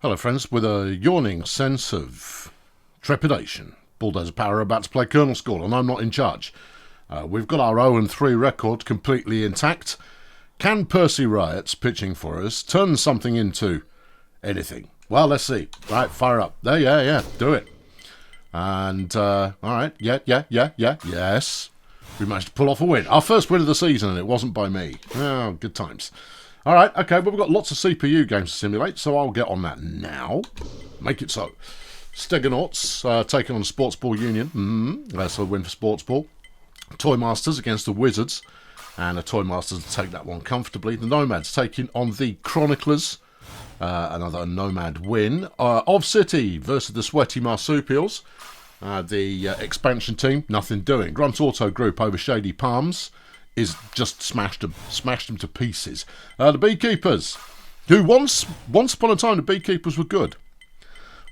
Hello friends, with a yawning sense of trepidation. Bulldozer Power are about to play Colonel School and I'm not in charge. We've got our 0-3 record completely intact. Can Percy Riot's pitching for us turn something into anything? Well, let's see. Right, fire up. There, yeah, do it. And, alright, yes. We managed to pull off a win. Our first win of the season, and it wasn't by me. Oh, good times. Alright, okay, well, we've got lots of CPU games to simulate, so I'll get on that now. Make it so. Stegonauts taking on Sports Ball Union. That's a win for Sports Ball. Toy Masters against the Wizards. And the Toy Masters take that one comfortably. The Nomads taking on the Chroniclers. Another Nomad win. Of City versus the Sweaty Marsupials. The expansion team, nothing doing. Grunt Auto Group over Shady Palms is just smashed them to pieces. The Beekeepers, who once upon a time the Beekeepers were good.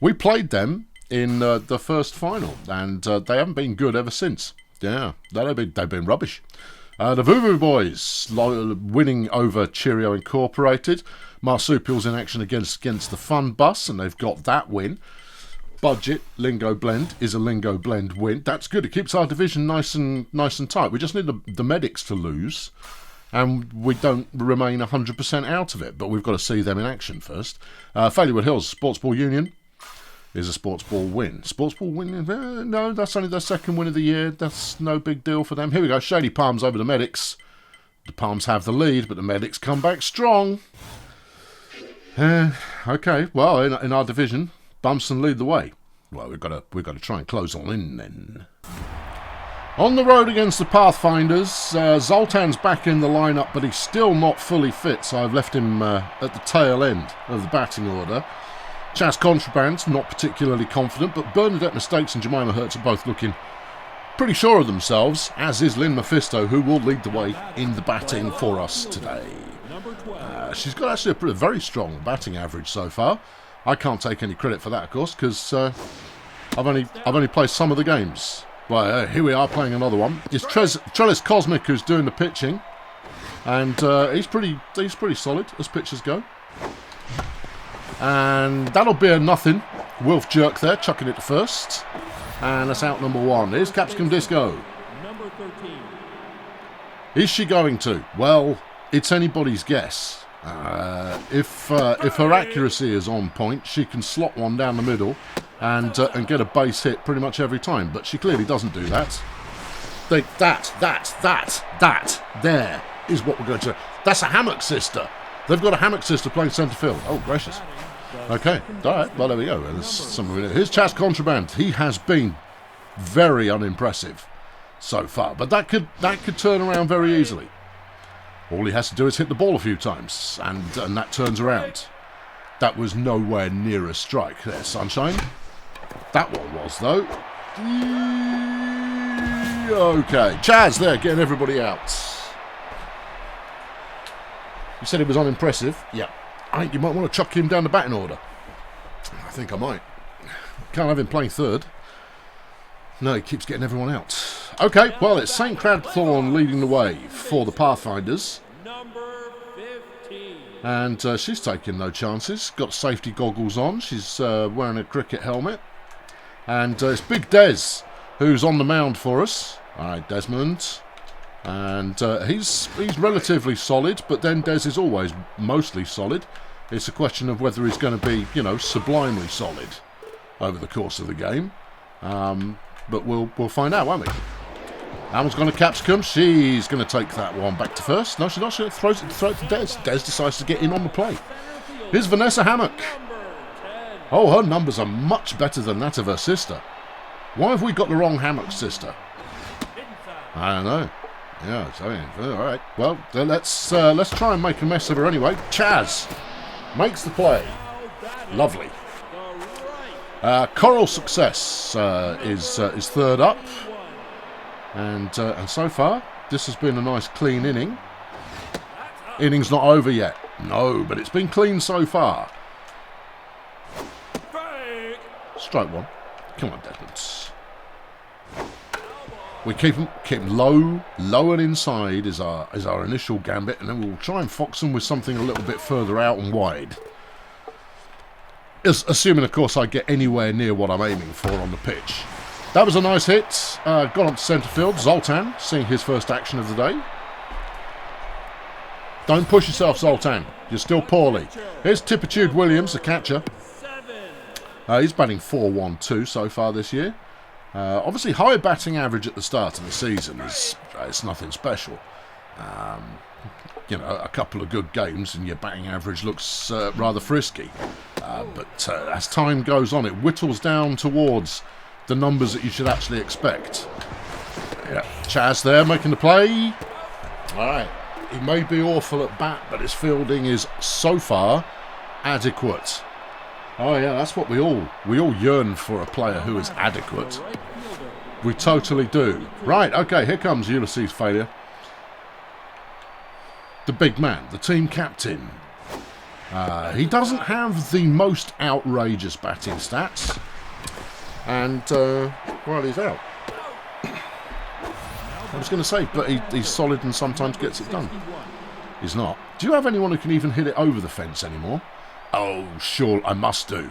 We played them in the first final, and they haven't been good ever since. Yeah, they've been rubbish. The Voodoo Boys winning over Cheerio Incorporated. Marsupials in action against the Fun Bus, and they've got that win. Budget Lingo Blend is a Lingo Blend win. That's good. It keeps our division nice and tight. We just need the medics to lose, and we don't remain 100% out of it. But we've got to see them in action first. Fairywood Hills Sports Ball Union is a Sports Ball win. Sports Ball win? No, that's only their second win of the year. That's no big deal for them. Here we go. Shady Palms over the medics. The Palms have the lead, but the medics come back strong. Okay. Well, in our division, Bumson lead the way. Well, we've got to try and close on in then. On the road against the Pathfinders, Zoltan's back in the lineup, but he's still not fully fit, so I've left him at the tail end of the batting order. Chas Contraband, not particularly confident, but Bernadette Mistakes and Jemima Hertz are both looking pretty sure of themselves, as is Lynn Mephisto, who will lead the way in the batting for us today. She's got actually a very strong batting average so far. I can't take any credit for that, of course, because I've only played some of the games. Well, here we are playing another one. It's Trellis Cosmic who's doing the pitching, and he's pretty solid as pitchers go. And that'll be a nothing. Wolf Jerk there, chucking it to first, and that's out number one. Here's Capsicum Disco. Number 13. Is she going to? Well, it's anybody's guess. If her accuracy is on point, she can slot one down the middle and get a base hit pretty much every time. But she clearly doesn't do that. That there is what we're going to. That's a Hammock Sister. They've got a Hammock Sister playing centre field. Oh, gracious. Okay, all right. Well, there we go. Here's Chas Contraband. He has been very unimpressive so far, but that could turn around very easily. All he has to do is hit the ball a few times, and that turns around. That was nowhere near a strike. There, Sunshine. That one was, though. Okay. Chaz there, getting everybody out. You said he was unimpressive. Yeah. I think you might want to chuck him down the batting order. I think I might. Can't have him playing third. No, he keeps getting everyone out. Okay, well, it's St. Crabthorne leading the way for the Pathfinders. Number 15. And she's taking no chances. Got safety goggles on. She's wearing a cricket helmet. And it's Big Des who's on the mound for us. All right, Desmond. And he's relatively solid, but then Des is always mostly solid. It's a question of whether he's going to be, sublimely solid over the course of the game. But we'll find out, won't we? That one's going to Capsicum. She's going to take that one back to first. No, she's not. She throws it to Des. Des decides to get in on the play. Here's Vanessa Hammock. Oh, her numbers are much better than that of her sister. Why have we got the wrong Hammock sister? I don't know. Yeah, all right. Well, let's try and make a mess of her anyway. Chaz makes the play. Lovely. Coral Success is third up, and so far this has been a nice clean inning. Inning's not over yet, no, but it's been clean so far. Strike one. Come on, Desmond. We keep them low and inside is our initial gambit, and then we'll try and fox them with something a little bit further out and wide. assuming, of course, I get anywhere near what I'm aiming for on the pitch. That was a nice hit. Got up to centre field. Zoltan seeing his first action of the day. Don't push yourself, Zoltan. You're still poorly. Here's Tipitude Williams, the catcher. He's batting 4-1-2 so far this year. Obviously, high batting average at the start of the season is it's nothing special. You know, a couple of good games and your batting average looks rather frisky. But as time goes on, it whittles down towards the numbers that you should actually expect. Yeah, Chaz there making the play. All right. He may be awful at bat, but his fielding is so far adequate. Oh yeah, that's what we all yearn for, a player who is adequate. We totally do. Right, okay, here comes Ulysses Failure. The big man, the team captain. He doesn't have the most outrageous batting stats. And, well, he's out. I was going to say, but he's solid and sometimes gets it done. He's not. Do you have anyone who can even hit it over the fence anymore? Oh, sure, I must do.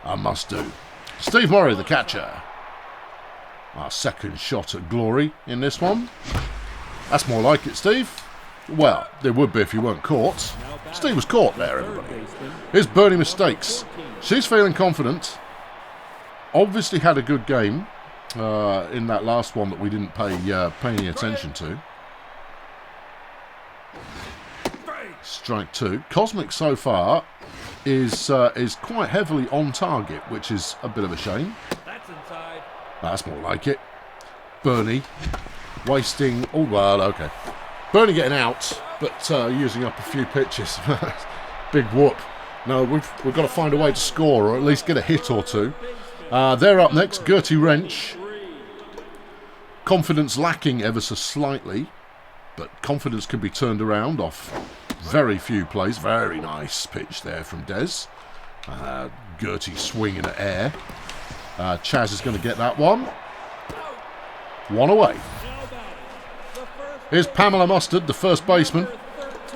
I must do. Steve Murray, the catcher. Our second shot at glory in this one. That's more like it, Steve. Well, it would be if you weren't caught. Steve was caught there, everybody. Here's Bernie Mistakes. She's feeling confident. Obviously had a good game in that last one that we didn't pay any attention to. Strike two. Cosmic so far is quite heavily on target, which is a bit of a shame. That's more like it. Bernie wasting. Oh well, okay. Bernie getting out, but using up a few pitches. Big whoop. No, we've got to find a way to score, or at least get a hit or two. They're up next. Gertie Wrench. Confidence lacking ever so slightly, but confidence can be turned around off very few plays. Very nice pitch there from Des. Gertie swinging at air. Chaz is going to get that one. One away. Here's Pamela Mustard, the first baseman.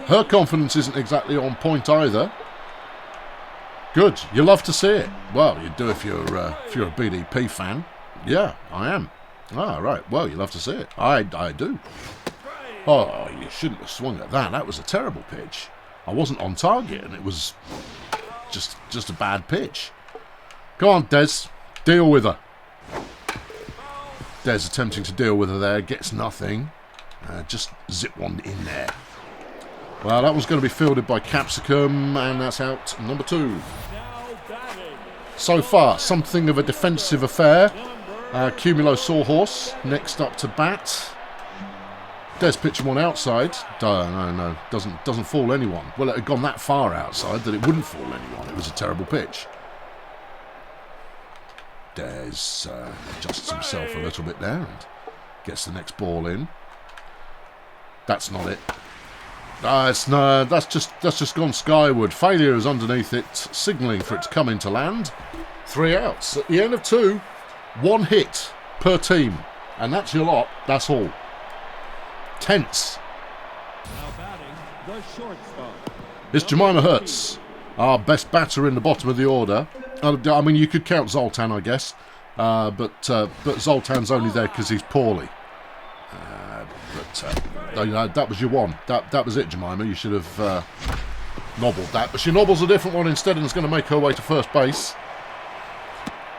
Her confidence isn't exactly on point either. Good. You love to see it. Well, you do if you're a BDP fan. Yeah, I am. Ah, right. Well, you love to see it. I do. Oh, you shouldn't have swung at that. That was a terrible pitch. I wasn't on target, and it was just a bad pitch. Go on, Des. Deal with her. Des attempting to deal with her there. Gets nothing. Just zip one in there. Well, that was going to be fielded by Capsicum, and that's out number 2. So far, something of a defensive affair. Cumulo Sawhorse next up to bat. Des pitching one outside. No, doesn't fool anyone. Well, it had gone that far outside that it wouldn't fool anyone. It was a terrible pitch. Des adjusts himself a little bit there and gets the next ball in. That's not it. That's just gone skyward. Failure is underneath it, signalling for it to come into land. 3 outs. At the end of 2, 1 hit per team. And that's your lot. That's all. Tense. It's Jemima Hertz, our best batter in the bottom of the order. I mean, you could count Zoltan, I guess. But Zoltan's only there because he's poorly. That was your one. That was it, Jemima. You should have nobbled that. But she nobbles a different one instead and is going to make her way to first base.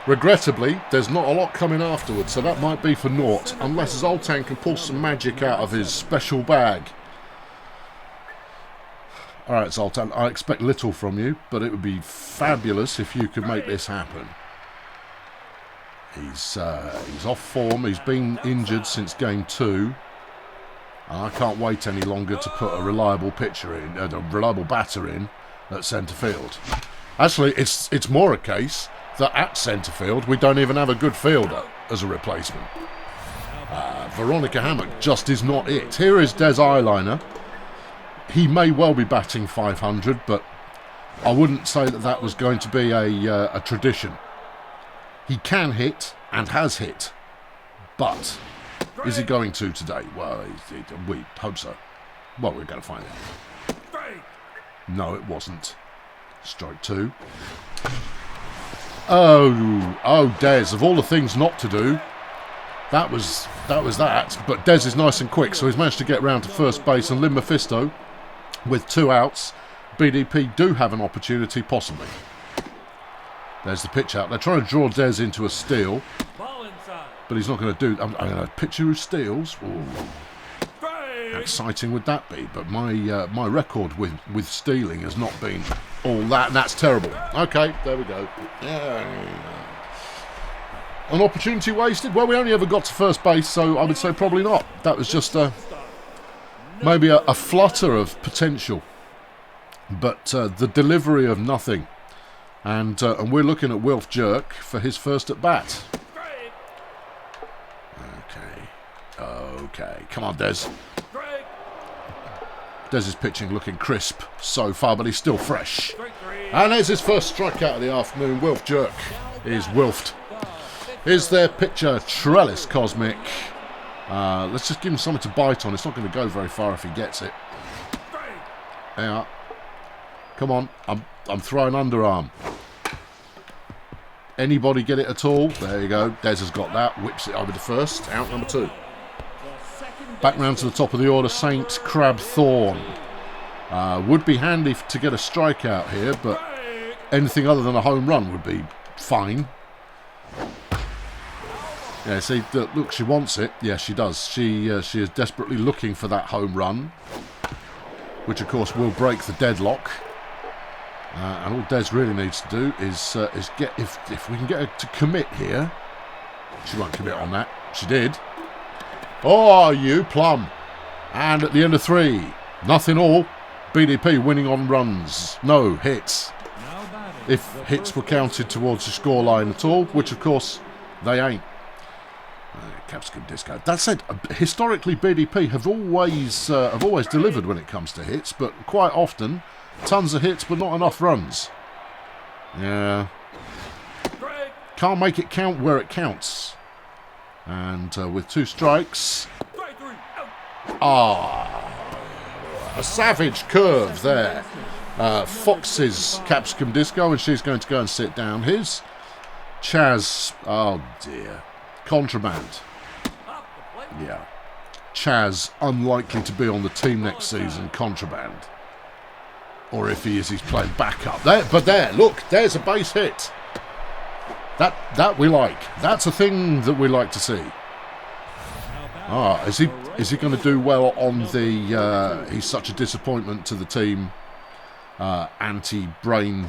Regrettably, there's not a lot coming afterwards, so that might be for naught, unless Zoltan can pull some magic out of his special bag. Alright, Zoltan, I expect little from you, but it would be fabulous if you could make this happen. He's off form. He's been injured since game 2. And I can't wait any longer to put a reliable batter in at centre field. Actually, it's more a case that at centre field we don't even have a good fielder as a replacement. Veronica Hammock just is not it. Here is Des Eyeliner. He may well be batting 500, but I wouldn't say that was going to be a tradition. He can hit and has hit, but is he going to today? Well, we hope so. Well, we're going to find out. No, it wasn't. Strike 2. Oh, Des, of all the things not to do, that was that. But Des is nice and quick, so he's managed to get round to first base, and Lynn Mephisto, with 2 outs, BDP do have an opportunity, possibly. There's the pitch out. They're trying to draw Des into a steal, but he's not going to do. I'm going to pitcher who steals. Ooh. How exciting would that be? But my record with stealing has not been all that, and that's terrible. Okay, there we go. Yeah. An opportunity wasted? Well, we only ever got to first base, so I would say probably not. That was just maybe a flutter of potential, but the delivery of nothing. And we're looking at Wilf Jerk for his first at bat. Okay, come on, Des. Des is pitching looking crisp so far, but he's still fresh. And there's his first strikeout of the afternoon. Wilf Jerk is Wilfed. Is their pitcher Trellis Cosmic. Let's just give him something to bite on. It's not going to go very far if he gets it. Yeah. Come on, I'm throwing underarm. Anybody get it at all? There you go. Des has got that. Whips it over to first. Out number 2. Back round to the top of the order, Saint Crab Thorn. Would be handy to get a strikeout here, but anything other than a home run would be fine. Yeah, see, look, she wants it. Yeah, she does. She is desperately looking for that home run, which of course will break the deadlock. And all Des really needs to do is get, if we can get her to commit here. She won't commit on that. She did. Oh, you plum. And at the end of 3, nothing all. BDP winning on runs. No hits. If hits were counted towards the scoreline at all, which of course they ain't. Capsicum Disco. That said, historically BDP have always delivered when it comes to hits, but quite often tons of hits but not enough runs. Yeah. Can't make it count where it counts. And with 2 strikes. A savage curve there. Fox's Capsicum Disco, and she's going to go and sit down. His Chaz. Oh dear. Contraband. Yeah. Chaz, unlikely to be on the team next season. Contraband. Or if he is, he's playing backup. But look, there's a base hit. That we like. That's a thing that we like to see. Is he going to do well on the? He's such a disappointment to the team. Anti-brain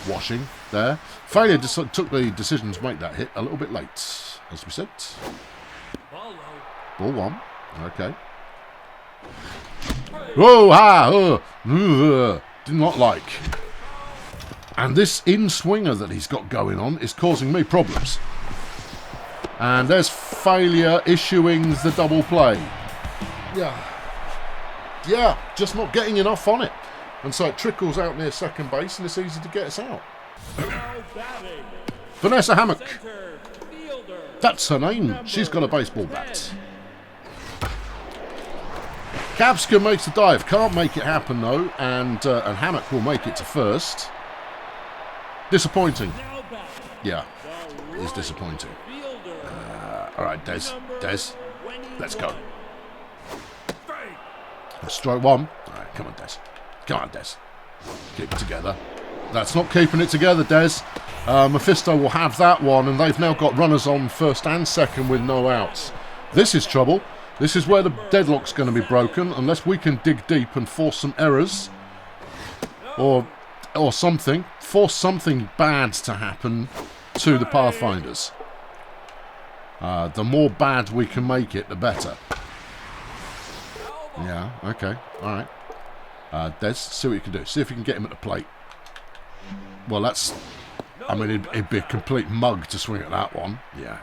washing there. Failure took the decision to make that hit a little bit late, as we said. Ball 1. Okay. Did not like. And this in-swinger that he's got going on is causing me problems. And there's failure issuing the double play. Yeah, just not getting enough on it. And so it trickles out near second base and it's easy to get us out. Vanessa Hammock. That's her name. She's got a baseball bat. Capsicum makes the dive. Can't make it happen though. And Hammock will make it to first. Disappointing. Yeah, it is disappointing. Alright, Des. Let's go. Strike 1. Alright, come on, Des. Keep it together. That's not keeping it together, Des. Mephisto will have that one, and they've now got runners on first and second with no outs. This is trouble. This is where the deadlock's going to be broken, unless we can dig deep and force some errors. Or something. Force something bad to happen to the Pathfinders. The more bad we can make it, the better. Yeah, okay, alright. Des, see what you can do. See if you can get him at the plate. Well, that's... I mean, it'd be a complete mug to swing at that one. Yeah.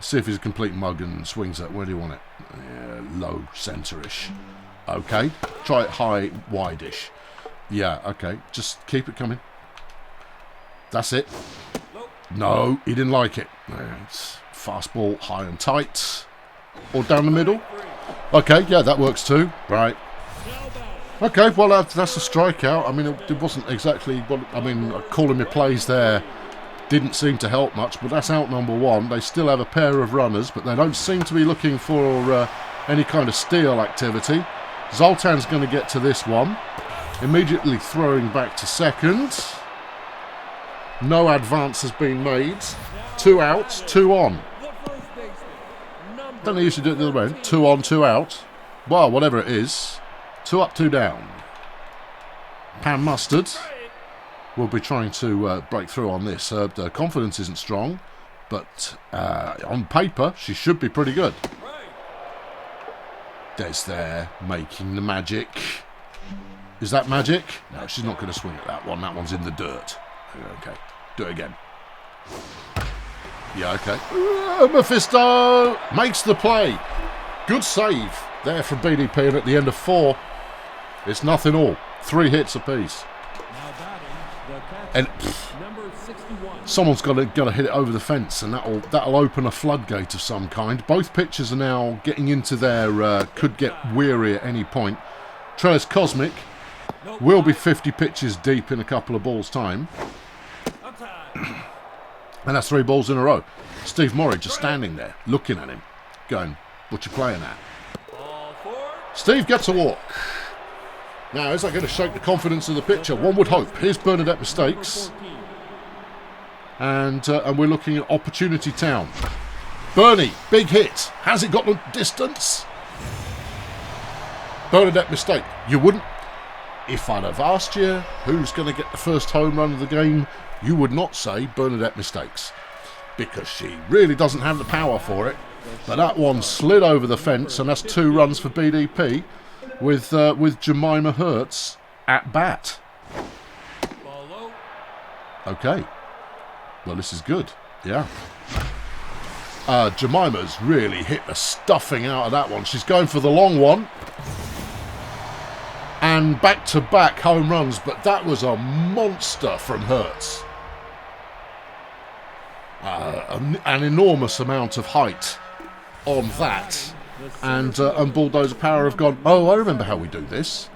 See if he's a complete mug and swings at... Where do you want it? Yeah, low, centre-ish. Okay. Try it high, wide-ish. Yeah, okay. Just keep it coming. That's it. No, he didn't like it. It's fastball, high and tight. Or down the middle. Okay, yeah, that works too. Right. Okay, well, that's a strikeout. I mean, it wasn't exactly what... I mean, calling me plays there didn't seem to help much, but that's out number one. They still have a pair of runners, but they don't seem to be looking for any kind of steal activity. Zoltan's going to get to this one. Immediately throwing back to second. No advance has been made. 2 outs, 2 on. Don't they usually do it the other way? 2 on, 2 out. Well, whatever it is. 2 up, 2 down. Pam Mustard will be trying to break through on this. Her confidence isn't strong, but on paper, she should be pretty good. Des there, making the magic. Is that magic? No, she's not going to swing at that one. That one's in the dirt. Okay, do it again. Yeah, okay. Mephisto makes the play. Good save there from BDP, and at the end of 4, it's nothing all. 3 hits apiece. And someone's got to hit it over the fence, and that'll open a floodgate of some kind. Both pitchers are now getting into their could get weary at any point. Trellis Cosmic will be 50 pitches deep in a couple of balls' time. And that's 3 balls in a row. Steve Morey just standing there, looking at him, going, what you playing at? Steve gets a walk. Now, is that going to shake the confidence of the pitcher? One would hope. Here's Bernadette Mistakes. And we're looking at Opportunity Town. Bernie, big hit. Has it got the distance? Bernadette Mistake. You wouldn't... If I'd have asked you who's going to get the first home run of the game, you would not say Bernadette Mistakes, because she really doesn't have the power for it. But that one slid over the fence, and that's 2 runs for BDP with Jemima Hertz at bat. Okay. Well, this is good. Yeah. Jemima's really hit the stuffing out of that one. She's going for the long one. And back-to-back home runs, but that was a monster from Hertz. An enormous amount of height on that. And Bulldozer Power have gone, oh, I remember how we do this.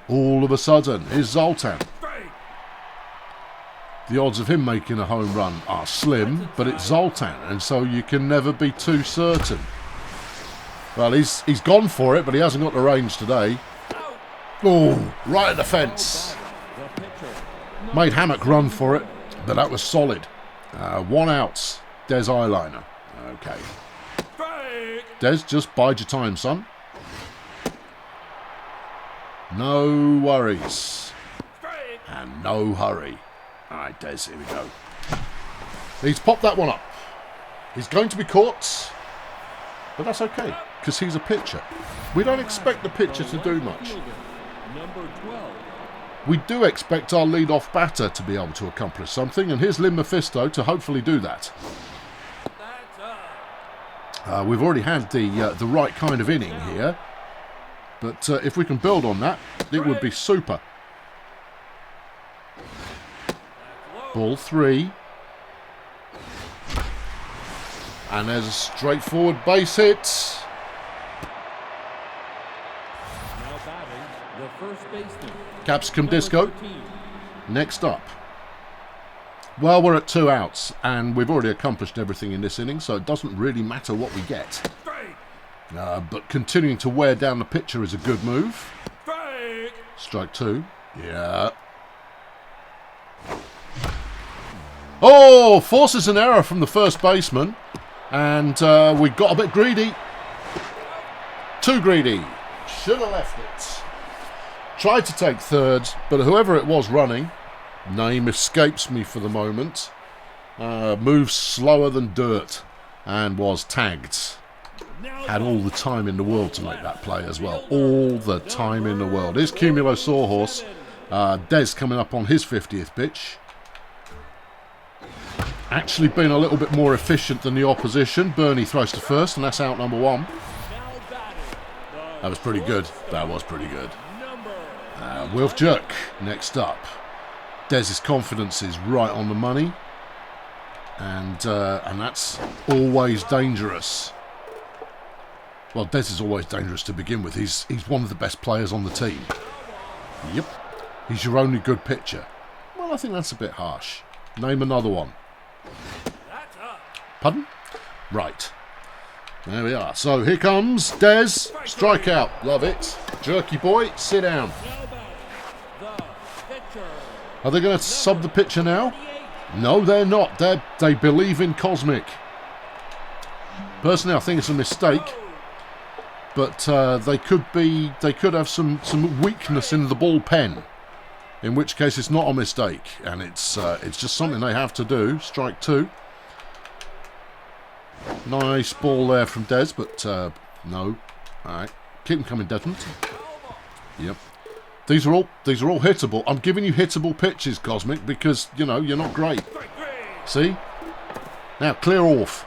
All of a sudden, here's Zoltan. The odds of him making a home run are slim, but it's Zoltan, and so you can never be too certain. Well, he's gone for it, but he hasn't got the range today. Oh, right at the fence. Made Hammock run for it, but that was solid. 1 out. Des Eyeliner. Okay. Des, just bide your time, son. No worries. And no hurry. Alright, Des, here we go. He's popped that one up. He's going to be caught, but that's okay, because he's a pitcher. We don't expect the pitcher to do much. We do expect our lead-off batter to be able to accomplish something, and here's Lynn Mephisto to hopefully do that. We've already had the right kind of inning here, but if we can build on that, it would be super. Ball 3. And there's a straightforward base hit. Capsicum Disco. Next up. Well, we're at 2 outs, and we've already accomplished everything in this inning, so it doesn't really matter what we get. But continuing to wear down the pitcher is a good move. Strike 2. Yeah. Oh, forces an error from the first baseman, and we got a bit greedy. Too greedy. Should have left it. Tried to take third, but whoever it was running, name escapes me for the moment, moved slower than dirt and was tagged. Had all the time in the world to make that play as well. All the time in the world. Here's Cumulo Sawhorse. Des coming up on his 50th pitch. Actually been a little bit more efficient than the opposition. Bernie throws to first, and that's out number 1. That was pretty good. That was pretty good. Wilf Jerk next up. Dez's confidence is right on the money, and that's always dangerous. Well, Des is always dangerous to begin with. He's one of the best players on the team. Yep. He's your only good pitcher. Well, I think that's a bit harsh. Name another one. Pardon? Right. There we are. So here comes Des. Strikeout. Love it. Jerky boy, sit down. Are they going to sub the pitcher now? No, they're not. They believe in Cosmic. Personally, I think it's a mistake. But they could have some weakness in the bullpen. In which case it's not a mistake. And it's just something they have to do. Strike two. Nice ball there from Des, but no. Alright. Keep them coming, Desmond. Yep. These are all hittable. I'm giving you hittable pitches, Cosmic, because, you know, you're not great. See? Now, clear off.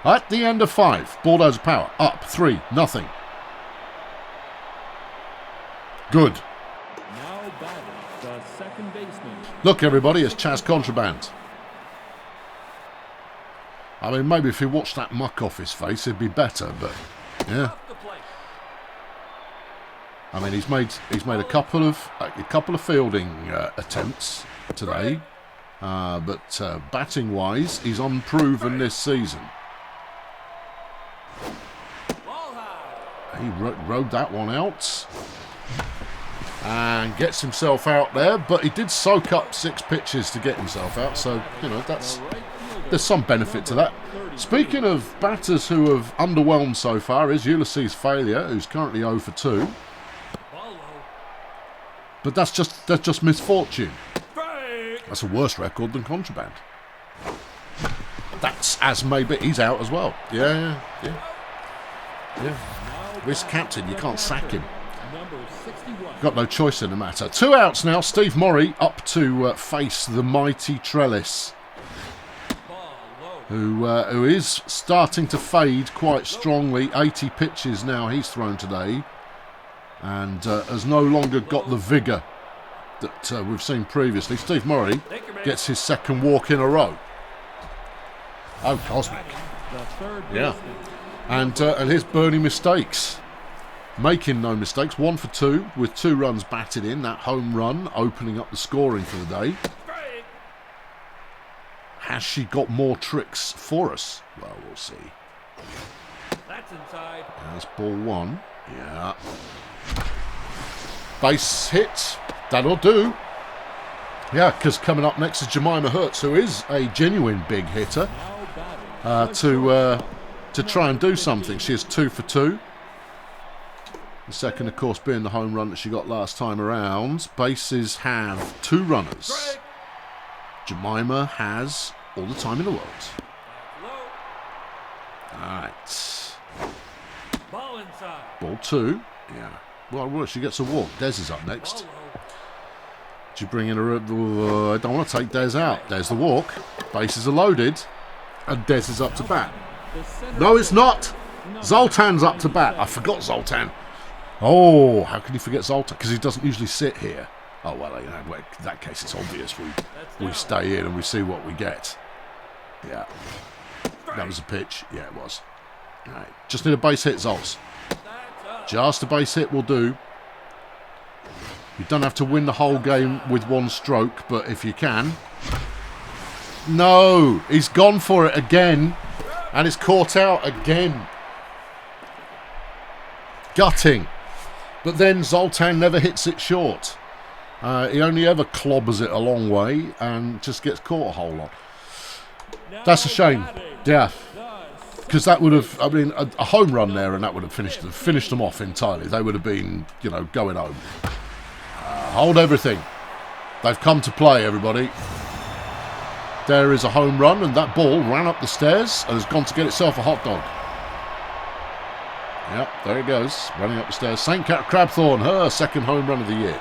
At the end of 5, Bulldozer Power up 3-0. Good. Now batting the second baseman. Look, everybody, it's Chaz Contraband. I mean, maybe if he watched that muck off his face, it'd be better. But yeah. I mean, he's made a couple of fielding attempts today, but batting wise, he's unproven this season. He rode that one out and gets himself out there, but he did soak up 6 pitches to get himself out, so you know there's some benefit to that. Speaking of batters who have underwhelmed so far, is Ulysses Failure, who's currently 0 for 2. But that's just misfortune. That's a worse record than Contraband. That's as maybe he's out as well. Yeah. This captain, you can't sack him. Got no choice in the matter. 2 outs now. Steve Morey up to face the mighty Trellis, who is starting to fade quite strongly. 80 pitches now he's thrown today, and has no longer got the vigour that we've seen previously. Steve Morey gets his 2nd walk in a row. Oh, Cosmic. Yeah. And here's Bernie Mistakes. Making no mistakes. 1 for 2 with 2 runs batted in. That home run opening up the scoring for the day. Has she got more tricks for us? Well, we'll see. That's inside. That's ball 1. Yeah. Base hit. That'll do. Yeah, because coming up next is Jemima Hertz, who is a genuine big hitter, to try and do something. She is 2 for 2. The second, of course, being the home run that she got last time around. Bases have 2 runners. Jemima has all the time in the world. Alright. Ball 2. Yeah. Well, she gets a walk. Des is up next. Do you bring in a... I don't want to take Des out. There's the walk. Bases are loaded. And Des is up to bat. No, it's not. Zoltan's up to bat. I forgot Zoltan. Oh, how can you forget Zoltan? Because he doesn't usually sit here. Oh, well, you know, in that case, it's obvious. We stay in and we see what we get. Yeah. That was a pitch. Yeah, it was. All right. Just need a base hit, Zols. Just a base hit will do. You don't have to win the whole game with 1 stroke, but if you can... No! He's gone for it again. And it's caught out again. Gutting. But then Zoltan never hits it short. He only ever clobbers it a long way and just gets caught a whole lot. That's a shame. Yeah. Because that would have, I mean, a home run there and that would have finished them off entirely. They would have been, you know, going home. Hold everything. They've come to play, everybody. There is a home run, and that ball ran up the stairs and has gone to get itself a hot dog. Yep, there it goes, running up the stairs. St. Cat Crabthorne, her 2nd home run of the year.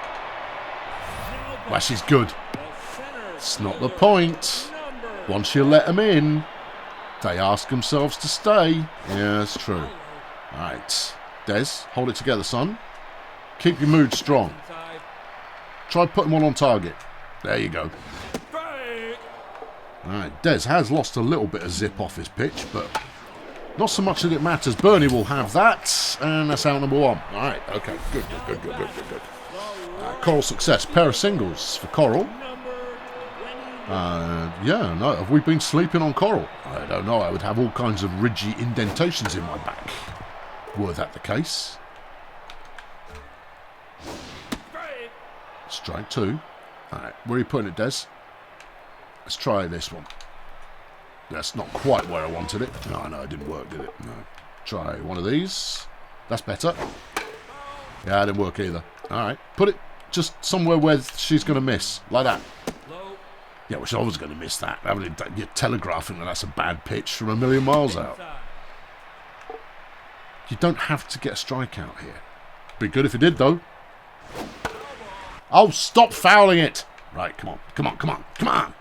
Well, she's good. It's not the point. Once you let them in, they ask themselves to stay. Yeah, that's true. All right, Des, hold it together, son. Keep your mood strong. Try putting one on target. There you go. Alright, Des has lost a little bit of zip off his pitch, but not so much that it matters. Bernie will have that, and that's out number 1. Alright, okay, good. Coral success. Pair of singles for Coral. Yeah, no. Have we been sleeping on Coral? I don't know. I would have all kinds of ridgy indentations in my back. Were that the case? Strike 2. Alright, where are you putting it, Des? Let's try this one. That's not quite where I wanted it. No, it didn't work, did it? No. Try one of these. That's better. Yeah, it didn't work either. Alright, put it just somewhere where she's going to miss. Like that. Yeah, well, she's always going to miss that. You're telegraphing that that's a bad pitch from a million miles out. You don't have to get a strikeout here. Be good if you did, though. Oh, stop fouling it. Right, come on. Come on, come on, come on.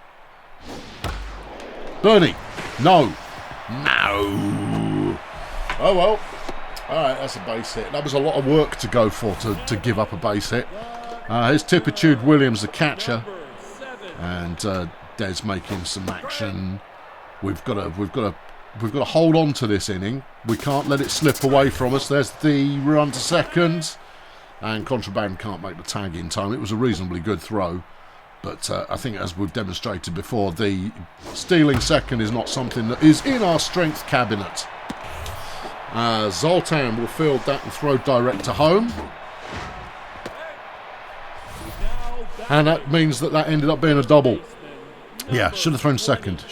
Bernie. No. No. Oh, well. All right, that's a base hit. That was a lot of work to go for to give up a base hit. Here's Tippitude Williams, the catcher. And Des making some action. We've got to hold on to this inning. We can't let it slip away from us. There's the run to second, and Contraband can't make the tag in time. It was a reasonably good throw, but I think, as we've demonstrated before, the stealing second is not something that is in our strength cabinet. Zoltan will field that and throw direct to home. And that means that ended up being a double. Yeah, should have thrown second.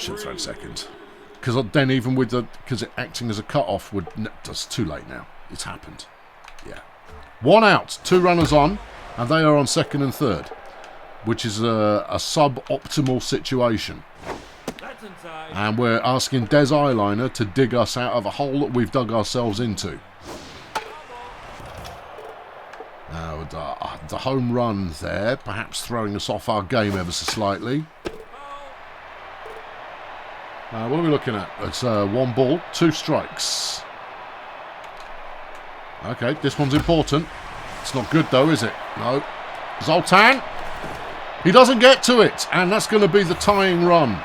Because then even with because it acting as a cut-off it's too late now. It's happened. Yeah. 1 out, 2 runners on, and they are on second and third, which is a sub-optimal situation. And we're asking Des Eyeliner to dig us out of a hole that we've dug ourselves into. The home run there, perhaps throwing us off our game ever so slightly. What are we looking at? It's 1 ball, 2 strikes. Okay, this one's important. It's not good though, is it? No. Zoltan! He doesn't get to it, and that's going to be the tying run.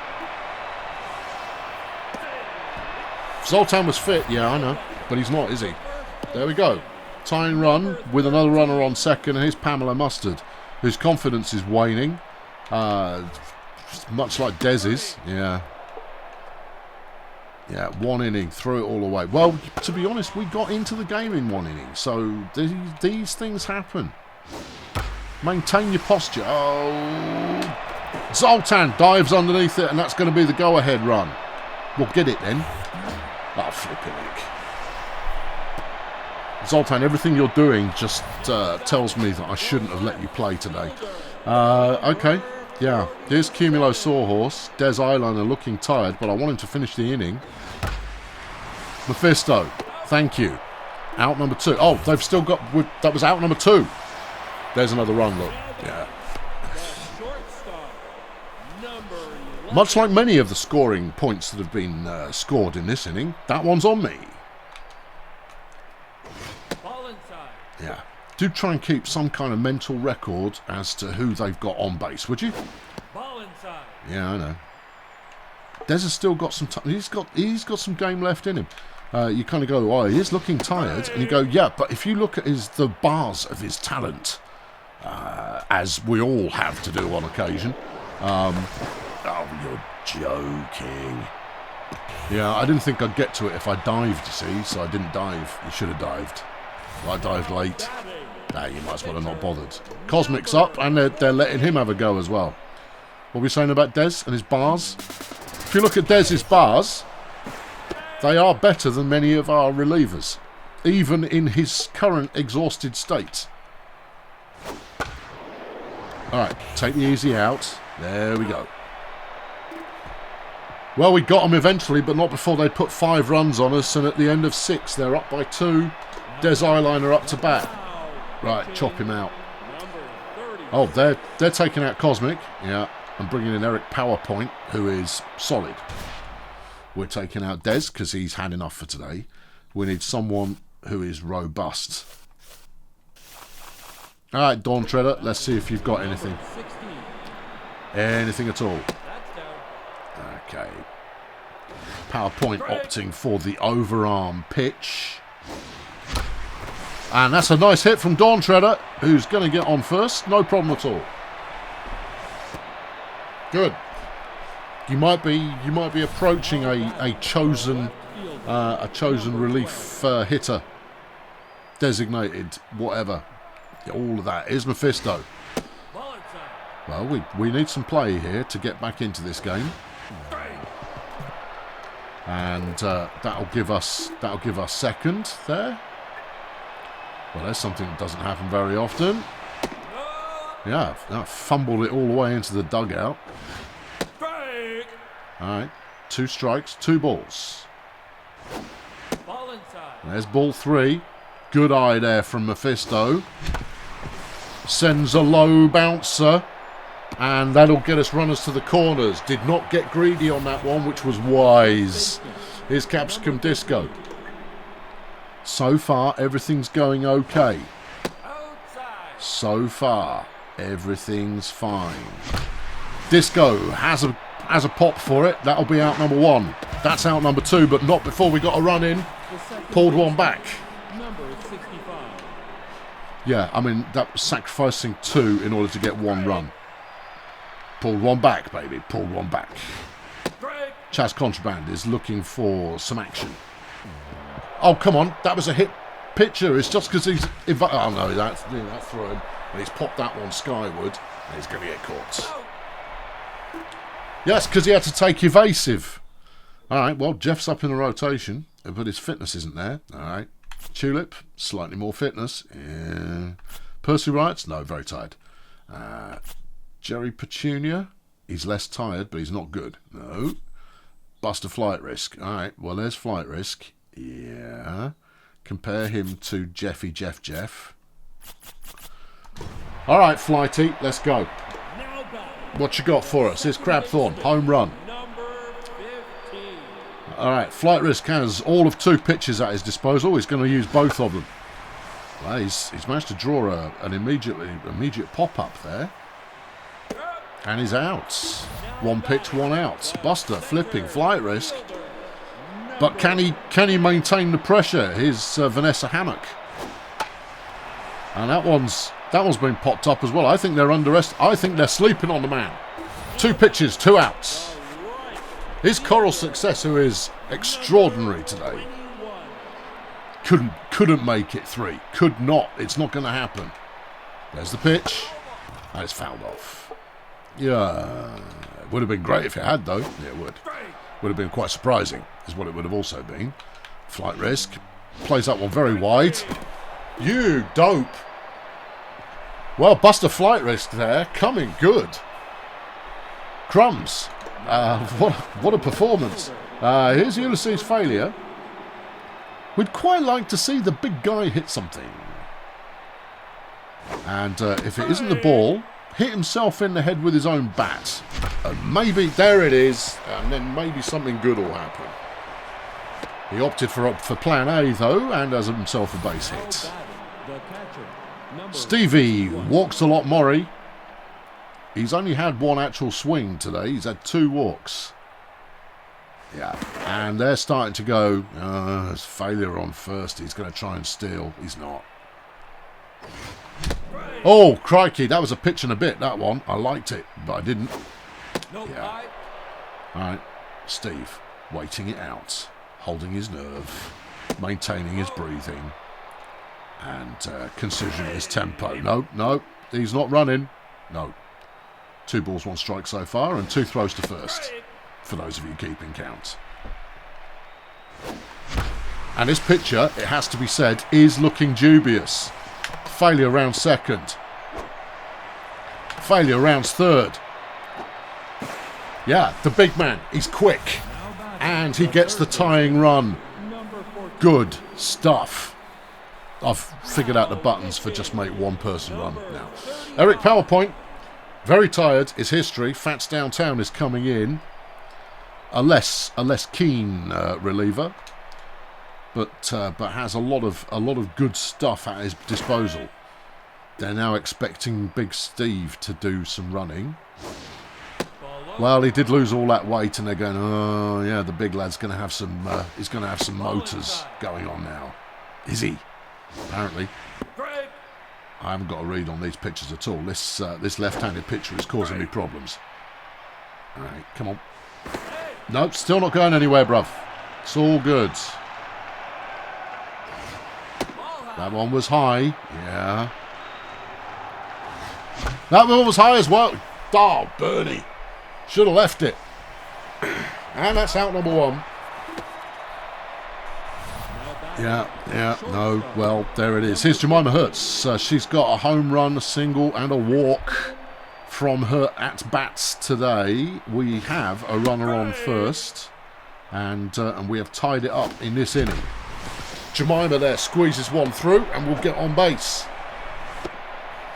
Zoltan was fit, yeah, I know, but he's not, is he? There we go. Tying run with another runner on second, and here's Pamela Mustard, whose confidence is waning, much like Dez's. Yeah, 1 inning, threw it all away. Well, to be honest, we got into the game in 1 inning, so these things happen. Maintain your posture. Oh, Zoltan dives underneath it, and that's going to be the go-ahead run. We'll get it then. Oh, flipping heck. Zoltan, everything you're doing just tells me that I shouldn't have let you play today. Okay, yeah. Here's Cumulo Sawhorse. Des Eyeliner looking tired, but I want him to finish the inning. Mephisto, thank you. Out number 2. Oh, they've still got... That was out number 2. There's another run, look. Yeah. Much like many of the scoring points that have been scored in this inning, that one's on me. Yeah. Do try and keep some kind of mental record as to who they've got on base, would you? Yeah, I know. Des has still got some time. He's got some game left in him. You kind of go, oh, he is looking tired, and you go, yeah, but if you look at the bars of his talent, as we all have to do on occasion. Oh, you're joking. Yeah, I didn't think I'd get to it if I dived, you see, so I didn't dive. You should have dived. I dived late. Nah, you might as well have not bothered. Cosmic's up, and they're letting him have a go as well. What were we saying about Des and his bars? If you look at Des's bars, they are better than many of our relievers, even in his current exhausted state. Alright, take the easy out. There we go. Well, we got them eventually, but not before they put 5 runs on us, and at the end of 6, they're up by 2. Des Eyeliner up to bat. Right, chop him out. Oh, they're taking out Cosmic, yeah, and bringing in Eric PowerPoint, who is solid. We're taking out Des because he's had enough for today. We need someone who is robust. All right, Dawn Treader, let's see if you've got anything. Anything at all. Okay. PowerPoint opting for the overarm pitch. And that's a nice hit from Dawn Treader, who's going to get on first. No problem at all. Good. You might be approaching a chosen relief hitter, designated, whatever. All of that. Here's Mephisto. Well, we need some play here to get back into this game, and that'll give us second there. Well, there's something that doesn't happen very often. Yeah, that fumbled it all the way into the dugout. All right, 2 strikes, 2 balls. There's ball 3. Good eye there from Mephisto. Sends a low bouncer, and that'll get us runners to the corners. Did not get greedy on that one, which was wise. Here's Capsicum Disco. So far, everything's going okay. So far, everything's fine. Disco has a pop for it. That'll be out number 1. That's out number 2, but not before we got a run in. Pulled one back. Yeah, I mean, that was sacrificing 2 in order to get 1 run. Pulled one back, baby. Pulled one back. Chaz Contraband is looking for some action. Oh, come on. That was a hit pitcher. It's just because he's... Oh, no, that's through him. And he's popped that one skyward. And he's going to get caught. Yes, because he had to take evasive. All right, well, Jeff's up in the rotation, but his fitness isn't there. All right. Tulip, slightly more fitness. Yeah. Percy Wrights, no, very tired. Jerry Petunia, he's less tired, but he's not good. No. Buster Flight Risk. All right, well, there's Flight Risk. Yeah. Compare him to Jeff. All right, Flighty, let's go. What you got for us? Here's Crabthorne, home run. All right, Flight Risk has all of 2 pitches at his disposal. He's going to use both of them. Well, he's managed to draw an immediate pop-up there. And he's out. 1 pitch, 1 out. Buster flipping, Flight Risk. But can he maintain the pressure? Here's Vanessa Hammock. And that one's been popped up as well. I think they're sleeping on the man. 2 pitches, 2 outs. His Coral Success, who is extraordinary today, couldn't make it 3. Could not. It's not going to happen. There's the pitch. And it's fouled off. Yeah. It would have been great if it had, though. Yeah, it would. Would have been quite surprising, is what it would have also been. Flight Risk. Plays that one very wide. You dope. Well, Buster Flight Risk there. Coming good. Crumbs. What a performance. Here's Ulysses Failure. We'd quite like to see the big guy hit something. And if it isn't the ball, hit himself in the head with his own bat. And maybe, there it is, and then maybe something good will happen. He opted for plan A, though, and has himself a base hit. Stevie walks a lot, Maury. He's only had 1 actual swing today. He's had 2 walks. Yeah, and they're starting to go, there's failure on first. He's going to try and steal. He's not. Oh, crikey, that was a pitch and a bit, that one. I liked it, but I didn't. Yeah. All right, Steve, waiting it out, holding his nerve, maintaining his breathing, and considering his tempo. No, he's not running. No. 2 balls, 1 strike so far, and 2 throws to first, for those of you keeping count. And this pitcher, it has to be said, is looking dubious. Failure round second. Failure rounds third. Yeah, the big man, he's quick. And he gets the tying run. Good stuff. I've figured out the buttons for just make 1 person run now. Eric PowerPoint. Very tired is history. Fats Downtown is coming in. A less keen reliever, but has a lot of good stuff at his disposal. They're now expecting Big Steve to do some running. Well, he did lose all that weight, and they're going, oh yeah, the big lad's going to have some. He's going to have some motors going on now. Is he? Apparently. I haven't got a read on these pitchers at all. This left-handed pitcher is causing me problems. All right, come on. Nope, still not going anywhere, bruv. It's all good. That one was high. Yeah. That one was high as well. Oh, Bernie. Should have left it. And that's out number one. Yeah, no, well, there it is. Here's Jemima Hertz. She's got a home run, a single, and a walk from her at-bats today. We have a runner on first, and we have tied it up in this inning. Jemima there squeezes one through, and we'll get on base.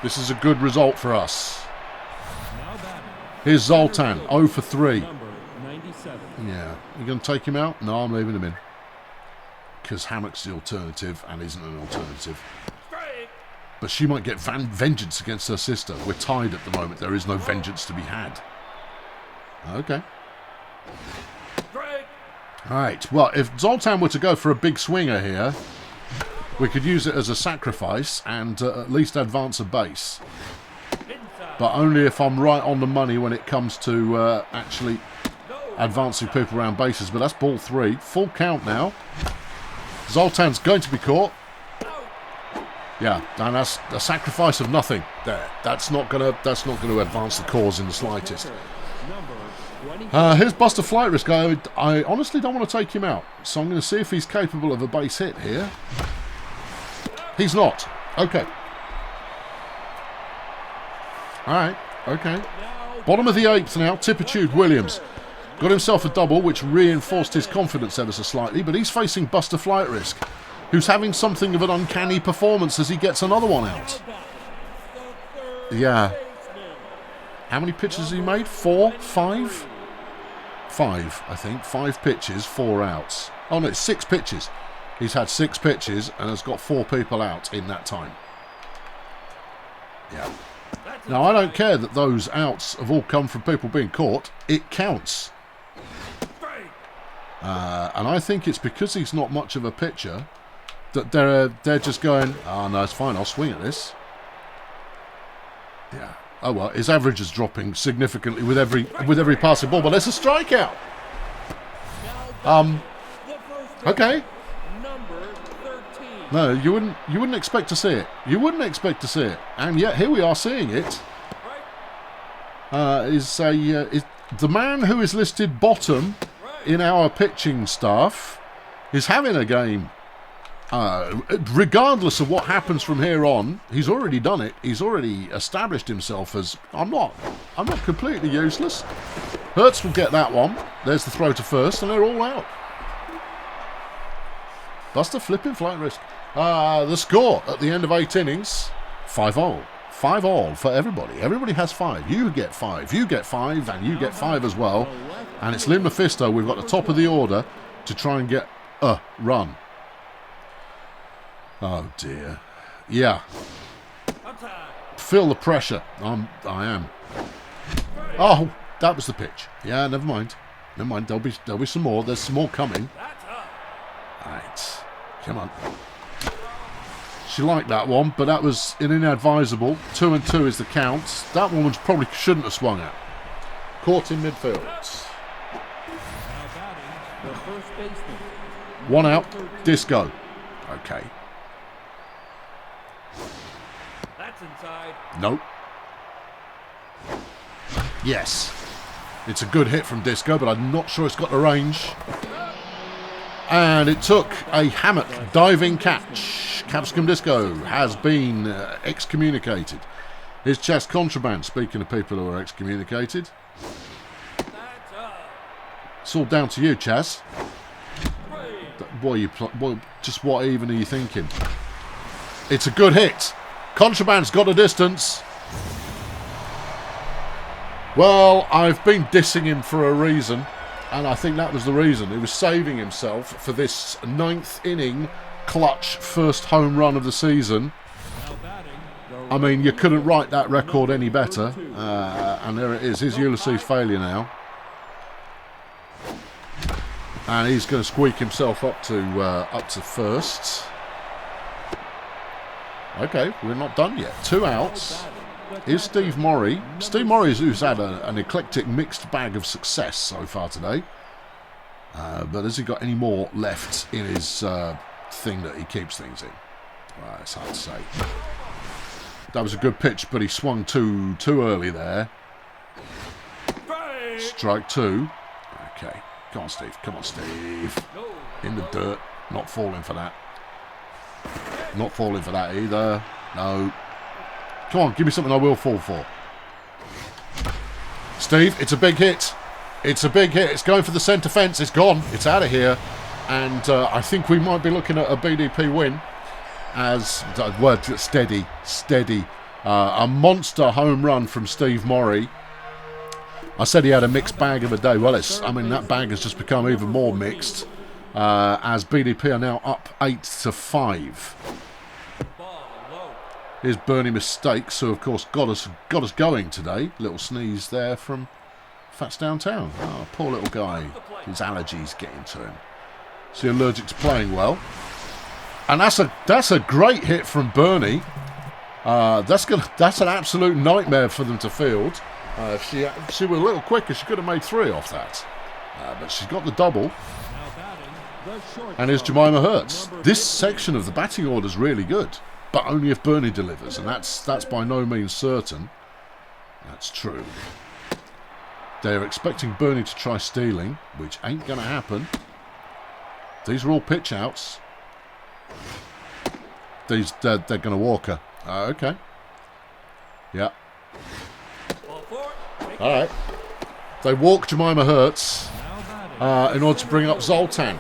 This is a good result for us. Here's Zoltan, 0 for 3. Yeah, you going to take him out? No, I'm leaving him in. Because Hammock's the alternative and isn't an alternative. But she might get vengeance against her sister. We're tied at the moment. There is no vengeance to be had. Okay. Alright, well, if Zoltan were to go for a big swinger here, we could use it as a sacrifice and at least advance a base. But only if I'm right on the money when it comes to actually advancing people around bases. But that's ball 3. Full count now. Zoltan's going to be caught. Yeah, and that's a sacrifice of nothing. There, that's not going to advance the cause in the slightest. Here's Buster Flight Risk. I honestly don't want to take him out, so I'm going to see if he's capable of a base hit here. He's not. Okay. All right. Okay. Bottom of the 8th now. Tippitude Williams. Got himself a double, which reinforced his confidence ever so slightly, but he's facing Buster Flight Risk, who's having something of an uncanny performance as he gets another one out. Yeah. How many pitches has he made? 4? 5? 5, I think. 5 pitches, 4 outs. Oh no, 6 pitches. He's had 6 pitches and has got 4 people out in that time. Yeah. Now, I don't care that those outs have all come from people being caught. It counts. And I think it's because he's not much of a pitcher that they're just going, oh no, it's fine, I'll swing at this. Yeah. Oh well, his average is dropping significantly with every passing ball, but there's a strikeout. Okay. No, you wouldn't expect to see it. You wouldn't expect to see it, and yet here we are seeing it. Is the man who is listed bottom in our pitching staff is having a game. Regardless of what happens from here on, he's already done it. He's already established himself as I'm not completely useless. Hertz will get that one. There's the throw to first, and they're all out. Buster Flipping Flight Risk. The score at the end of 8 innings, 5-all. 5-all for everybody. Everybody has 5. You get 5. You get 5, and you get 5 as well. And it's Lynn Mephisto. We've got the top of the order to try and get a run. Oh dear. Yeah. Feel the pressure. I am. Oh, that was the pitch. Yeah, never mind. Never mind. There'll be some more. There's some more coming. Right. Come on. She liked that one, but that was an inadvisable. 2-2 is the count. That one probably shouldn't have swung at. Caught in midfield. 1 out. Disco. Okay. That's inside. Nope. Yes. It's a good hit from Disco, but I'm not sure it's got the range. And it took a hammock diving catch. Capsicum Disco has been excommunicated. Here's Chess Contraband, speaking of people who are excommunicated. It's all down to you, Chaz. Boy, just what even are you thinking? It's a good hit. Contraband's got a distance. Well, I've been dissing him for a reason, and I think that was the reason. He was saving himself for this 9th inning clutch first home run of the season. I mean, you couldn't write that record any better. And there it is. Here's Ulysses' failure now. And he's going to squeak himself up to first. Okay, we're not done yet. 2 outs. Is Steve Morrie. Steve Morrie, who's had an eclectic mixed bag of success so far today. But has he got any more left in his thing that he keeps things in? Well, it's hard to say. That was a good pitch, but he swung too early there. Strike 2. Okay. Come on, Steve. Come on, Steve. In the dirt. Not falling for that. Not falling for that either. No. Come on, give me something I will fall for. Steve, it's a big hit. It's a big hit. It's going for the centre fence. It's gone. It's out of here. And I think we might be looking at a BDP win. As word steady. A monster home run from Steve Morrie. I said he had a mixed bag of a day. Well, that bag has just become even more mixed. As BDP are now up 8-5. Here's Bernie Mistakes, who of course got us going today. Little sneeze there from Fats Downtown. Oh, poor little guy. His allergies getting to him. So he's allergic to playing well. And that's a great hit from Bernie. That's an absolute nightmare for them to field. If she were a little quicker, she could have made 3 off that. But she's got the double. And here's Jemima Hertz. This section of the batting order is really good, but only if Bernie delivers, and that's by no means certain. That's true. They're expecting Bernie to try stealing, which ain't going to happen. These are all pitch outs. They're going to walk her. Okay. Yeah. All right. They walk Jemima Hertz in order to bring up Zoltan.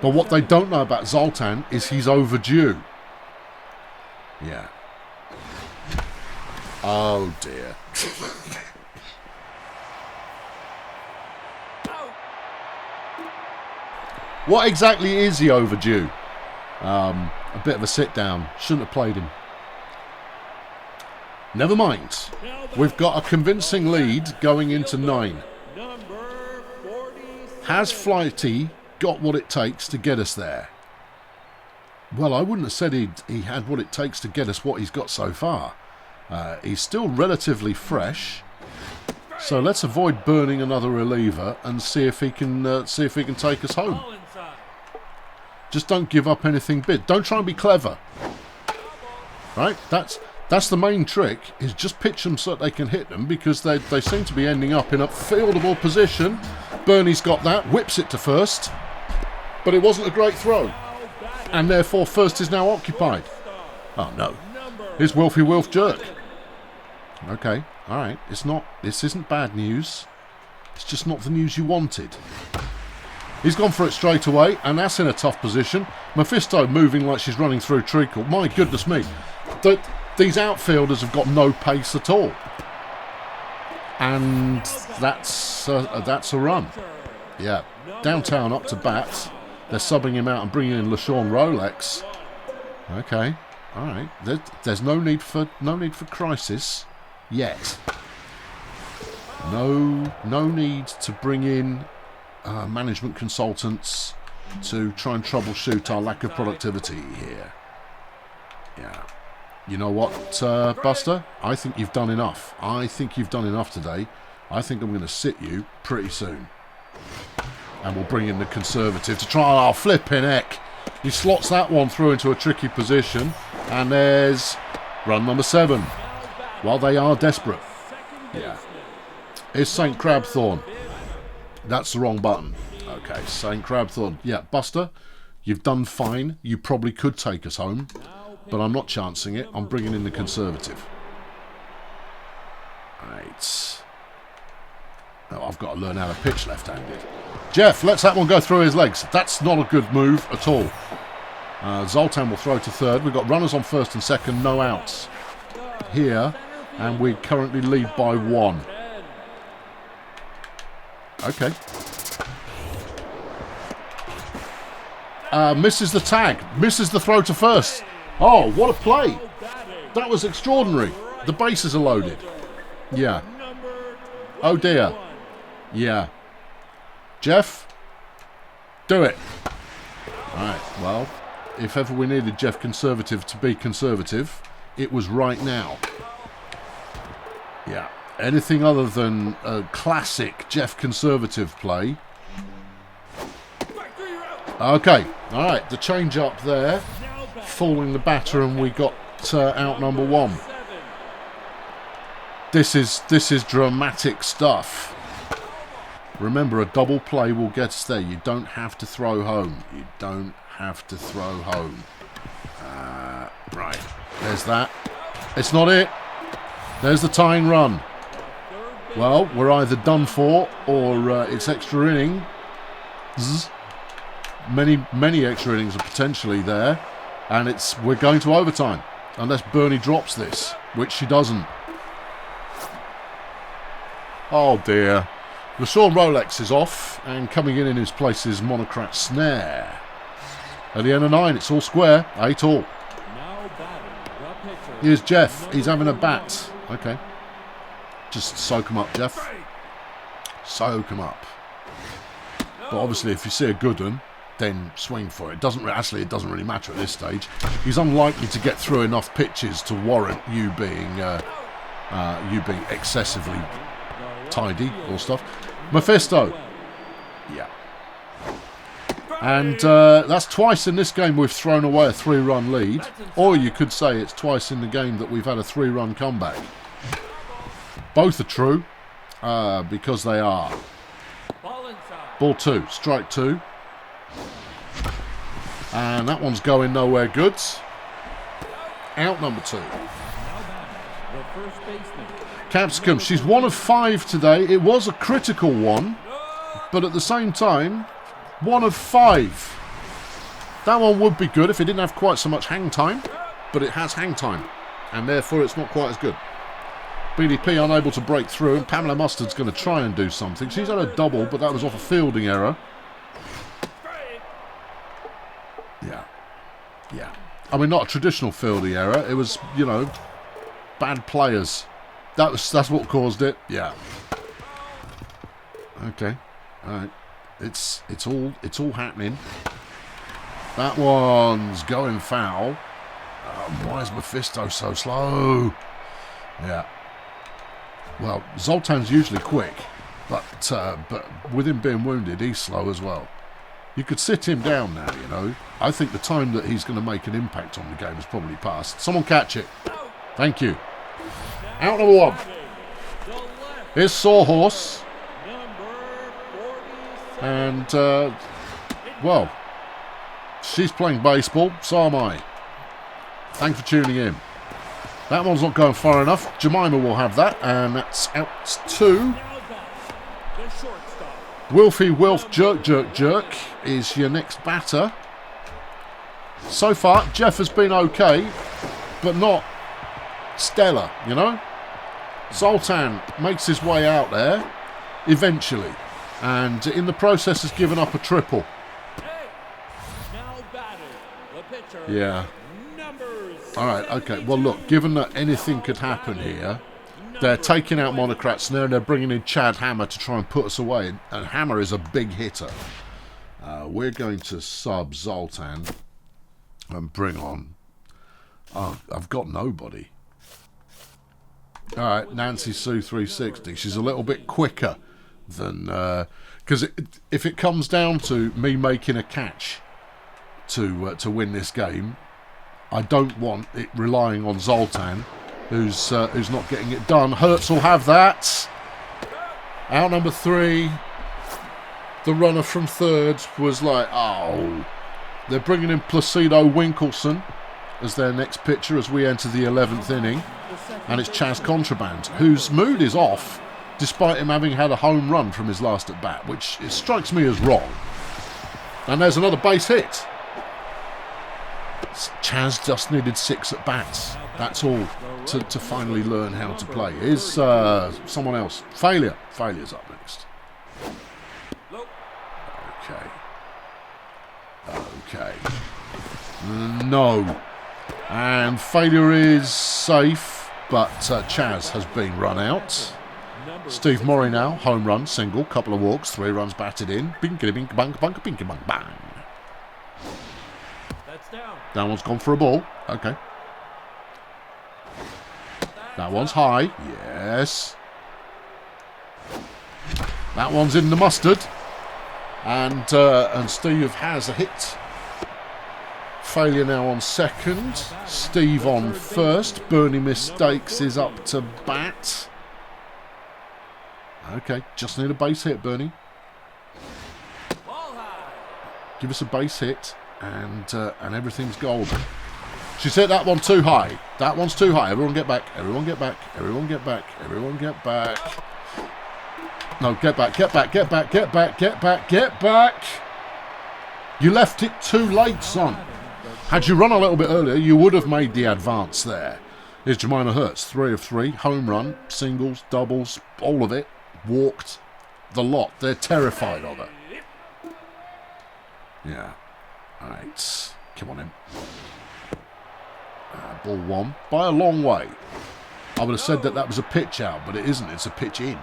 But what they don't know about Zoltan is he's overdue. Yeah. Oh dear. What exactly is he overdue? A bit of a sit down. Shouldn't have played him. Never mind. We've got a convincing lead going into 9. Has Flighty got what it takes to get us there? Well, I wouldn't have said he had what it takes to get us what he's got so far. He's still relatively fresh, so let's avoid burning another reliever and see if he can take us home. Just don't give up anything big. Don't try and be clever. Right? That's the main trick, is just pitch them so that they can hit them, because they seem to be ending up in a fieldable position. Bernie's got that, whips it to first, but it wasn't a great throw, and therefore first is now occupied. Oh no. Here's Wilfie Wilf jerk. Okay, alright, this isn't bad news. It's just not the news you wanted. He's gone for it straight away, and that's in a tough position. Mephisto moving like she's running through treacle. My goodness me. These outfielders have got no pace at all. And that's a run. Yeah, Downtown up to bat. They're subbing him out and bringing in LaShawn Rolex. Okay, all right. There's no need for crisis yet. No need to bring in management consultants to try and troubleshoot our lack of productivity here. Yeah. You know what, Buster? I think you've done enough. I think you've done enough today. I think I'm going to sit you pretty soon. And we'll bring in the Conservative to try our flipping heck. He slots that one through into a tricky position. And there's run number 7. While they are desperate. Yeah. Here's St. Crabthorne. That's the wrong button. Okay, St. Crabthorne. Yeah, Buster, you've done fine. You probably could take us home. But I'm not chancing it. I'm bringing in the Conservative. Right. Oh, I've got to learn how to pitch left-handed. Jeff lets that one go through his legs. That's not a good move at all. Zoltan will throw to third. We've got runners on first and second. No outs here. And we currently lead by 1. Okay. Misses the tag. Misses the throw to first. Oh, what a play. That was extraordinary. The bases are loaded. Yeah. Oh dear. Yeah. Jeff, do it. Alright, well, if ever we needed Jeff Conservative to be conservative, it was right now. Yeah. Anything other than a classic Jeff Conservative play. Okay. All right. The change up there. Falling the batter, and we got out number one. This is dramatic stuff. Remember, a double play will get us there. You don't have to throw home. You don't have to throw home. Right. There's that. It's not it. There's the tying run. Well, we're either done for or it's extra innings. Many extra innings are potentially there. And we're going to overtime. Unless Bernie drops this, which she doesn't. Oh dear. LaShawn Rolex is off, and coming in his place is Monocrat Snare. At the end of 9, it's all square, 8 all. Here's Jeff. He's having a bat. Okay. Just soak him up, Jeff. Soak him up. But obviously, if you see a good one, then swing for it. It doesn't really matter at this stage. He's unlikely to get through enough pitches to warrant you being excessively tidy or stuff. Mephisto. Yeah. And that's twice in this game we've thrown away a 3-run lead. Or you could say it's twice in the game that we've had a 3-run comeback. Both are true, because they are. Ball 2, strike 2. And that one's going nowhere good. Out number 2. Capsicum, she's 1 of 5 today. It was a critical one, but at the same time, 1 of 5. That one would be good if it didn't have quite so much hang time, but it has hang time, and therefore it's not quite as good. BDP unable to break through, and Pamela Mustard's going to try and do something. She's had a double, but that was off a fielding error. Yeah. I mean, not a traditional fielding error. It was, bad players. That's what caused it. Yeah. Okay. All right. It's all happening. That one's going foul. Why is Mephisto so slow? Yeah. Well, Zoltan's usually quick, but with him being wounded, he's slow as well. You could sit him down now, I think the time that he's going to make an impact on the game has probably passed. Someone catch it. Thank you. Out number 1. Here's Sawhorse. And, well, she's playing baseball, so am I. Thanks for tuning in. That one's not going far enough. Jemima will have that, and that's out 2. Wilfie Wilf Jerk Jerk Jerk is your next batter. So far, Jeff has been okay, but not stellar, Zoltan makes his way out there, eventually, and in the process has given up a triple. Yeah. Alright, okay. Well, look, given that anything could happen here, they're taking out Monocrat Snare and they're bringing in Chad Hammer to try and put us away. And Hammer is a big hitter. We're going to sub Zoltan and bring on... Oh, I've got nobody. Alright, Nancy Sue 360. She's a little bit quicker than... Because if it comes down to me making a catch to win this game, I don't want it relying on Zoltan, who's not getting it done. Hertz will have that. Out number 3. The runner from third was like, oh. They're bringing in Placido Winkelson as their next pitcher as we enter the 11th inning. And it's Chaz Contraband, whose mood is off, despite him having had a home run from his last at-bat, which it strikes me as wrong. And there's another base hit. Chaz just needed 6 at-bats. That's all to finally learn how to play. Here's someone else. Failure's up next. Okay. No. And Failure is safe, but Chaz has been run out. Steve Murray now, home run, single, couple of walks, 3 runs batted in. Binkity bink bunk bunk binky bunk bang. That one's gone for a ball. Okay. That one's high. Yes. That one's in the mustard. And Steve has a hit. Failure now on second. Steve on first. Bernie Mistakes is up to bat. Okay, just need a base hit, Bernie. Give us a base hit, and everything's golden. She's hit that one too high. That one's too high. Everyone get back. Everyone get back. Everyone get back. Everyone get back. No, get back. Get back. Get back. Get back. Get back. Get back. You left it too late, son. Had you run a little bit earlier, you would have made the advance there. Here's Jemima Hertz, 3 of 3. Home run, singles, doubles, all of it. Walked the lot. They're terrified of her. Yeah. All right. Come on in. Ball one. By a long way. I would have said that was a pitch out, but it isn't. It's a pitch in.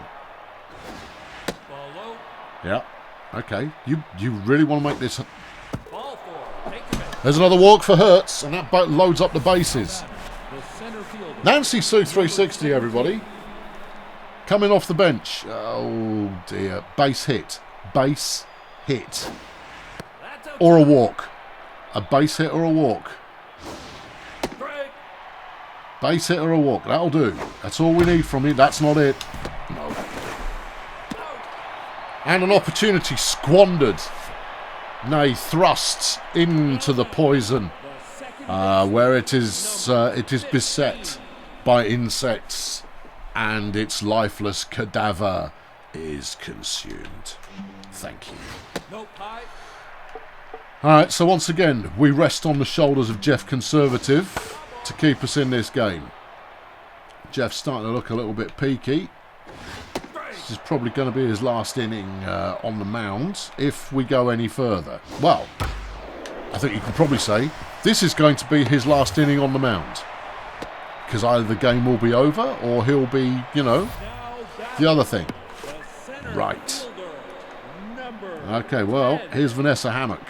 Yeah. Okay. You really want to make this... There's another walk for Hertz, and that loads up the bases. Nancy Sue 360, everybody. Coming off the bench. Oh, dear. Base hit. Base hit. Or a walk. A base hit or a walk. Base hit or a walk. That'll do. That's all we need from you. That's not it. No. And an opportunity squandered. Nay, thrust into the poison. Where it is beset by insects. And its lifeless cadaver is consumed. Thank you. Alright, so once again, we rest on the shoulders of Jeff Conservative to keep us in this game. Jeff's starting to look a little bit peaky. This is probably going to be his last inning on the mound if we go any further. Well, I think you can probably say this is going to be his last inning on the mound. Because either the game will be over or he'll be, you know, the other thing. Right. Okay, well, here's Vanessa Hammock.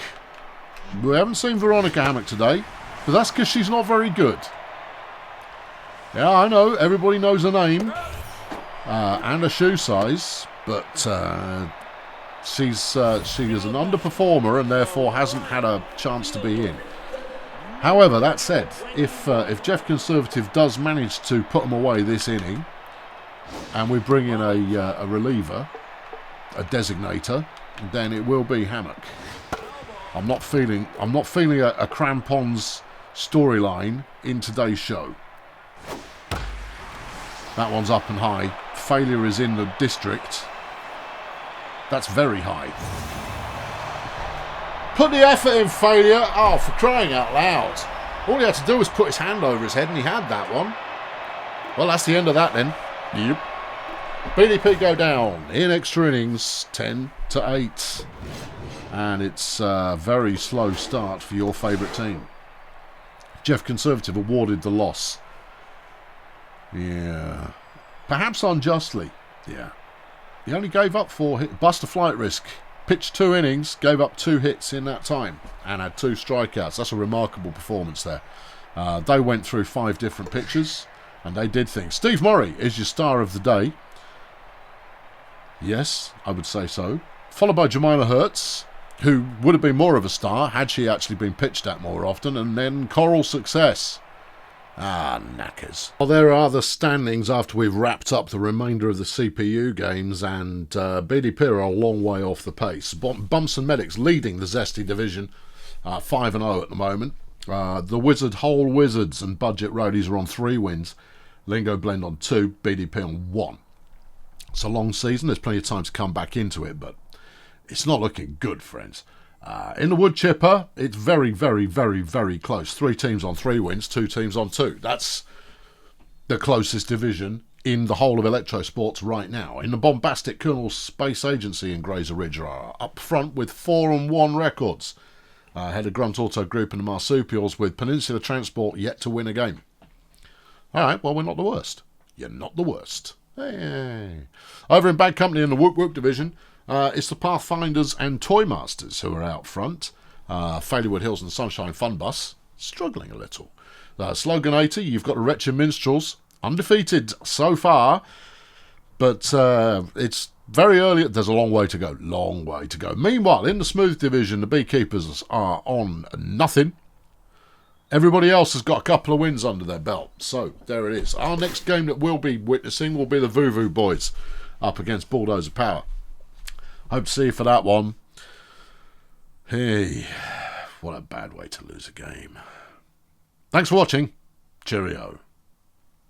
We haven't seen Veronica Hammock today, but that's because she's not very good. Yeah, I know, everybody knows her name and her shoe size, but she is an underperformer and therefore hasn't had a chance to be in. However, that said, if Jeff Conservative does manage to put them away this inning, and we bring in a reliever, a designator, then it will be Hammock. I'm not feeling a crampons storyline in today's show. That one's up and high. Failure is in the district. That's very high. Put the effort in, Failure. Oh, for crying out loud. All he had to do was put his hand over his head and he had that one. Well, that's the end of that then. Yep. BDP go down in extra innings, 10-8. And it's a very slow start for your favourite team. Jeff Conservative awarded the loss. Yeah. Perhaps unjustly. Yeah. He only gave up 4 hits. Buster flight risk. Pitched 2 innings, gave up 2 hits in that time. And had 2 strikeouts. That's a remarkable performance there. They went through 5 different pitchers. And they did things. Steve Murray is your star of the day. Yes, I would say so. Followed by Jemima Hertz, who would have been more of a star had she actually been pitched at more often. And then Coral Success. Ah, knackers. Well, there are the standings after we've wrapped up the remainder of the CPU games, and BDP are a long way off the pace. Bumps and Medics leading the Zesty division, 5-0 at the moment. The Whole Wizards and Budget Roadies are on 3 wins. Lingo Blend on 2, BDP on 1. It's a long season, there's plenty of time to come back into it, but it's not looking good, friends. In the Wood Chipper, it's very, very, very, very close. 3 teams on 3 wins, 2 teams on 2. That's the closest division in the whole of Electrosports right now. In the bombastic Colonel Space Agency in Grazer Ridge are up front with 4-1 records. Ahead of Grunt Auto Group and the Marsupials, with Peninsula Transport yet to win a game. Alright, well, we're not the worst. You're not the worst. Hey. Over in Bad Company in the Whoop Whoop division, it's the Pathfinders and Toy Masters who are out front. Faileywood Hills and Sunshine Fun Bus, struggling a little. Sloganator, you've got the Wretched Minstrels, undefeated so far, but it's very early. There's a long way to go. Long way to go. Meanwhile, in the Smooth Division, the Beekeepers are on nothing. Everybody else has got a couple of wins under their belt. So, there it is. Our next game that we'll be witnessing will be the Vuvu Boys up against Bulldozer Power. Hope to see you for that one. Hey, what a bad way to lose a game. Thanks for watching. Cheerio.